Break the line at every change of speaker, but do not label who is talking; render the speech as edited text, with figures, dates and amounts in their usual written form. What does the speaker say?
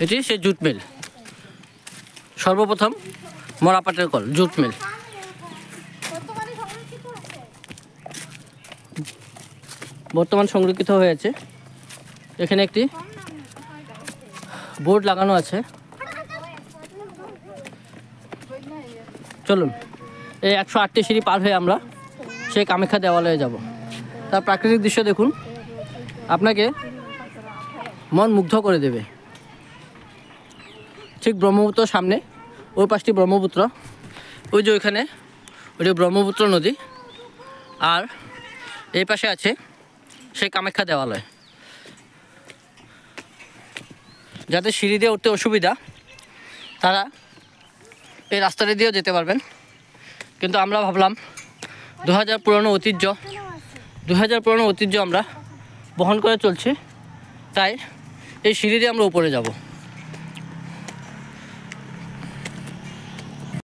এটি সে jute mill, সর্বপ্রথম মরাপাটের call jute mill. বর্তমান সংরক্ষিত হয়েছে। এখানে একটি বোর্ড লাগানো আছে। চলুন এই 108টি সিঁড়ি পার হয়ে আমরা সেই কামাখ্যা দেওয়ালয়ে যাব। তার প্রাকৃতিক দৃশ্য দেখুন, আপনাকে মন মুগ্ধ করে দেবে। ঠিক ব্রহ্মপুত্র সামনে, ওই পাশটি ব্রহ্মপুত্র, ওই যে ওইখানে ওইটি ব্রহ্মপুত্র নদী, আর এই পাশে আছে সেই কামাখ্যা দেওয়ালয়। যাদের সিঁড়ি দিয়ে উঠতে অসুবিধা তারা এই রাস্তাটি দিয়েও যেতে পারবেন, কিন্তু আমরা ভাবলাম 2000 পুরনো ঐতিহ্য আমরা বহন করে চলছি, তাই এই সিঁড়ি দিয়ে আমরা উপরে যাব।